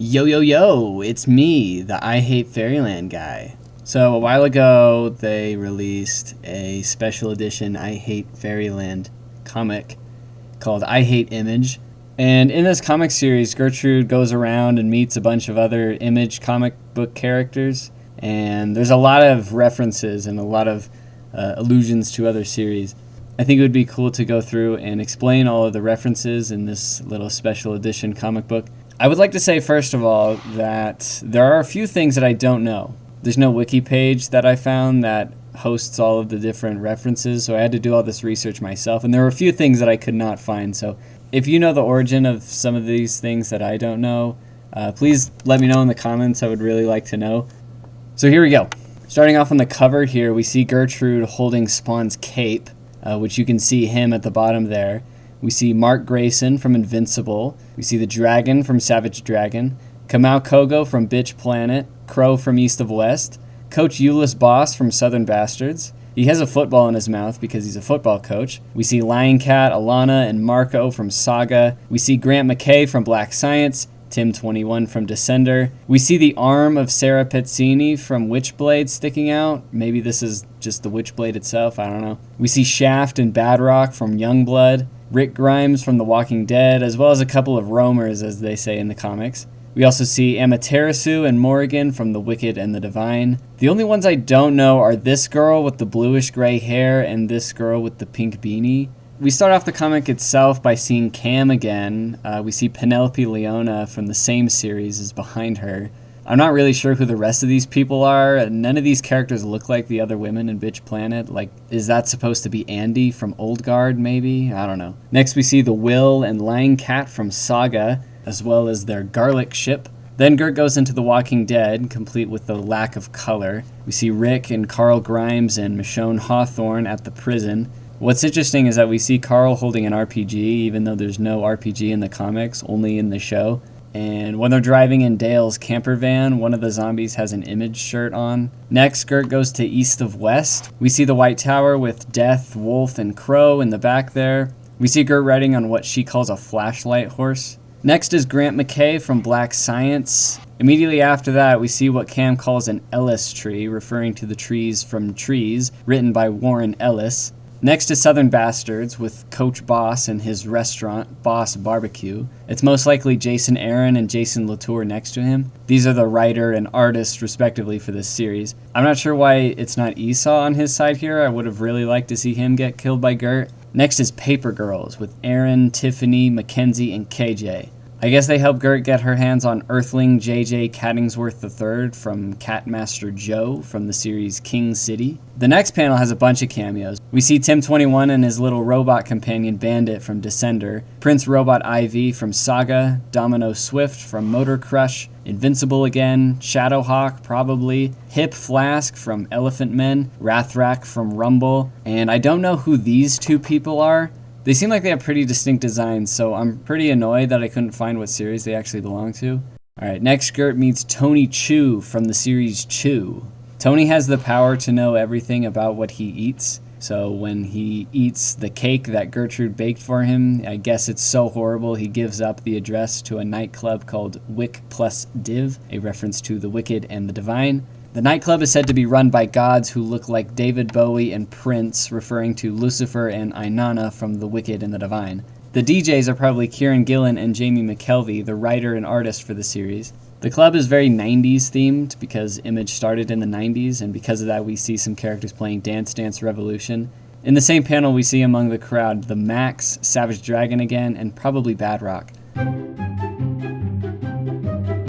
Yo, yo, yo, it's me, the I Hate Fairyland guy. So, a while ago, they released a special edition I Hate Fairyland comic called I Hate Image. And in this comic series, Gertrude goes around and meets a bunch of other Image comic book characters. And there's a lot of references and a lot of allusions to other series. I think it would be cool to go through and explain all of the references in this little special edition comic book. I would like to say, first of all, that there are a few things that I don't know. There's no wiki page that I found that hosts all of the different references, so I had to do all this research myself, and there were a few things that I could not find. So if you know the origin of some of these things that I don't know, please let me know in the comments. I would really like to know. So here we go. Starting off on the cover here, we see Gertrude holding Spawn's cape, which you can see him at the bottom there. We see Mark Grayson from Invincible. We see the Dragon from Savage Dragon. Kamau Kogo from Bitch Planet. Crow from East of West. Coach Euless Boss from Southern Bastards. He has a football in his mouth because he's a football coach. We see Lion Cat, Alana, and Marco from Saga. We see Grant McKay from Black Science. Tim21 from Descender. We see the arm of Sarah Pezzini from Witchblade sticking out. Maybe this is just the Witchblade itself, I don't know. We see Shaft and Badrock from Youngblood. Rick Grimes from The Walking Dead, as well as a couple of roamers, as they say in the comics. We also see Amaterasu and Morrigan from The Wicked and the Divine. The only ones I don't know are this girl with the bluish gray hair and this girl with the pink beanie. We start off the comic itself by seeing Cam again. We see Penelope Leona from the same series is behind her. I'm not really sure who the rest of these people are. None of these characters look like the other women in Bitch Planet. Like, is that supposed to be Andy from Old Guard, maybe? I don't know. Next, we see the Will and Lion Cat from Saga, as well as their Garlic ship. Then Gert goes into The Walking Dead, complete with the lack of color. We see Rick and Carl Grimes and Michonne Hawthorne at the prison. What's interesting is that we see Carl holding an RPG, even though there's no RPG in the comics, only in the show. And when they're driving in Dale's camper van, one of the zombies has an Image shirt on. Next, Gert goes to East of West. We see the White Tower with Death, Wolf, and Crow in the back there. We see Gert riding on what she calls a flashlight horse. Next is Grant McKay from Black Science. Immediately after that, we see what Cam calls an Ellis tree, referring to the trees from Trees, written by Warren Ellis. Next is Southern Bastards with Coach Boss and his restaurant, Boss Barbecue. It's most likely Jason Aaron and Jason Latour next to him. These are the writer and artist, respectively, for this series. I'm not sure why it's not Esau on his side here. I would have really liked to see him get killed by Gert. Next is Paper Girls with Aaron, Tiffany, Mackenzie, and KJ. I guess they help Gert get her hands on Earthling J.J. Cattingsworth III from Catmaster Joe from the series King City. The next panel has a bunch of cameos. We see Tim21 and his little robot companion Bandit from Descender, Prince Robot IV from Saga, Domino Swift from Motor Crush, Invincible again, Shadowhawk probably, Hip Flask from Elephant Men, Rathrak from Rumble, and I don't know who these two people are. They seem like they have pretty distinct designs, so I'm pretty annoyed that I couldn't find what series they actually belong to. Alright, next Gert meets Tony Chu from the series Chew. Tony has the power to know everything about what he eats, so when he eats the cake that Gertrude baked for him, I guess it's so horrible he gives up the address to a nightclub called Wick Plus Div, a reference to The Wicked and the Divine. The nightclub is said to be run by gods who look like David Bowie and Prince, referring to Lucifer and Inanna from The Wicked and the Divine. The DJs are probably Kieran Gillen and Jamie McKelvey, the writer and artist for the series. The club is very 90s themed because Image started in the 90s, and because of that we see some characters playing Dance Dance Revolution. In the same panel we see among the crowd the Max, Savage Dragon again, and probably Badrock.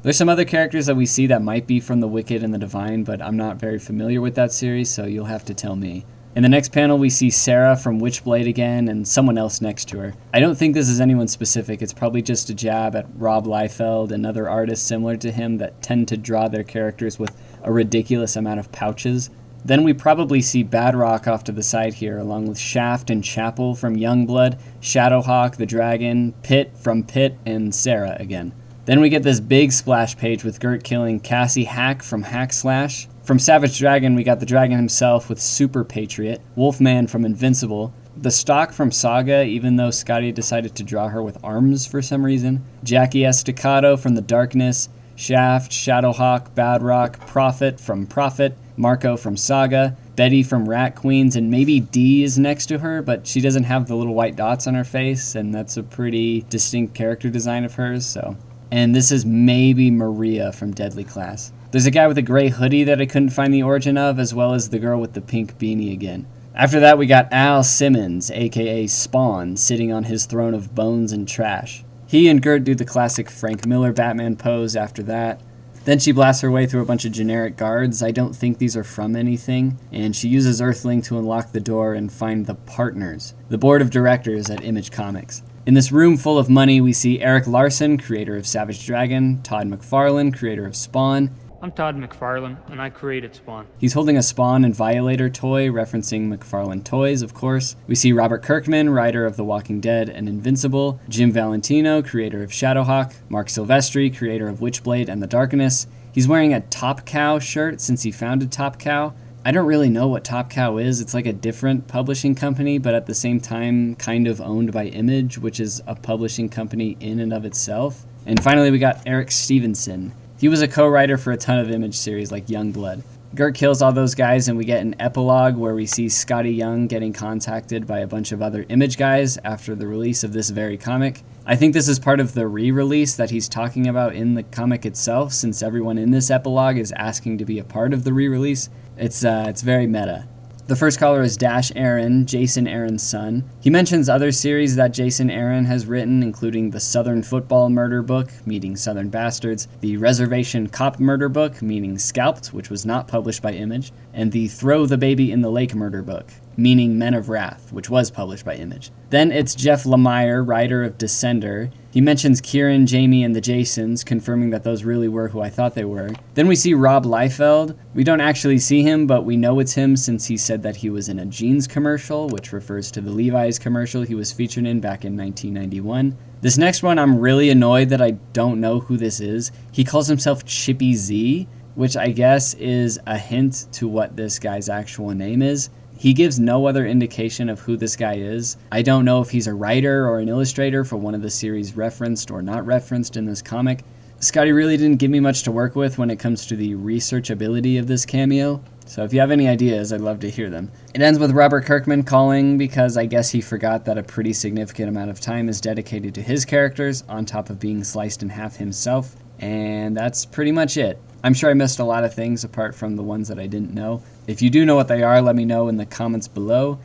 There's some other characters that we see that might be from The Wicked and the Divine, but I'm not very familiar with that series, so you'll have to tell me. In the next panel, we see Sarah from Witchblade again and someone else next to her. I don't think this is anyone specific. It's probably just a jab at Rob Liefeld and other artists similar to him that tend to draw their characters with a ridiculous amount of pouches. Then we probably see Badrock off to the side here, along with Shaft and Chapel from Youngblood, Shadowhawk the Dragon, Pit from Pit, and Sarah again. Then we get this big splash page with Gert killing Cassie Hack from Hackslash. From Savage Dragon, we got the dragon himself with Super Patriot, Wolfman from Invincible, the stock from Saga, even though Scotty decided to draw her with arms for some reason, Jackie Estacado from The Darkness, Shaft, Shadowhawk, Badrock, Prophet from Prophet, Marco from Saga, Betty from Rat Queens, and maybe Dee is next to her, but she doesn't have the little white dots on her face, and that's a pretty distinct character design of hers, so. And this is maybe Maria from Deadly Class. There's a guy with a gray hoodie that I couldn't find the origin of, as well as the girl with the pink beanie again. After that, we got Al Simmons, aka Spawn, sitting on his throne of bones and trash. He and Gert do the classic Frank Miller Batman pose after that. Then she blasts her way through a bunch of generic guards. I don't think these are from anything. And she uses Earthling to unlock the door and find the partners, the board of directors at Image Comics. In this room full of money, we see Eric Larson, creator of Savage Dragon, Todd McFarlane, creator of Spawn. I'm Todd McFarlane, and I created Spawn. He's holding a Spawn and Violator toy, referencing McFarlane Toys, of course. We see Robert Kirkman, writer of The Walking Dead and Invincible, Jim Valentino, creator of Shadowhawk, Mark Silvestri, creator of Witchblade and The Darkness. He's wearing a Top Cow shirt since he founded Top Cow. I don't really know what Top Cow is. It's like a different publishing company, but at the same time kind of owned by Image, which is a publishing company in and of itself. And finally, we got Eric Stevenson. He was a co-writer for a ton of Image series like Youngblood. Gert kills all those guys, and we get an epilogue where we see Scotty Young getting contacted by a bunch of other Image guys after the release of this very comic. I think this is part of the re-release that he's talking about in the comic itself, since everyone in this epilogue is asking to be a part of the re-release. It's very meta. The first caller is Dash Aaron, Jason Aaron's son. He mentions other series that Jason Aaron has written, including the Southern Football Murder Book, meaning Southern Bastards, the Reservation Cop Murder Book, meaning Scalped, which was not published by Image, and the Throw the Baby in the Lake Murder Book, meaning Men of Wrath, which was published by Image. Then it's Jeff Lemire, writer of Descender. He mentions Kieran, Jamie, and the Jasons, confirming that those really were who I thought they were. Then we see Rob Liefeld. We don't actually see him, but we know it's him since he said that he was in a jeans commercial, which refers to the Levi's commercial he was featured in back in 1991. This next one, I'm really annoyed that I don't know who this is. He calls himself Chippy Z, which I guess is a hint to what this guy's actual name is. He gives no other indication of who this guy is. I don't know if he's a writer or an illustrator for one of the series referenced or not referenced in this comic. Scotty really didn't give me much to work with when it comes to the researchability of this cameo, so if you have any ideas, I'd love to hear them. It ends with Robert Kirkman calling because I guess he forgot that a pretty significant amount of time is dedicated to his characters, on top of being sliced in half himself, and that's pretty much it. I'm sure I missed a lot of things apart from the ones that I didn't know. If you do know what they are, let me know in the comments below,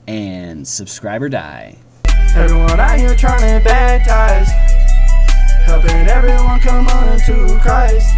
and subscribe or die. Everyone out here trying to baptize, helping everyone come on to Christ.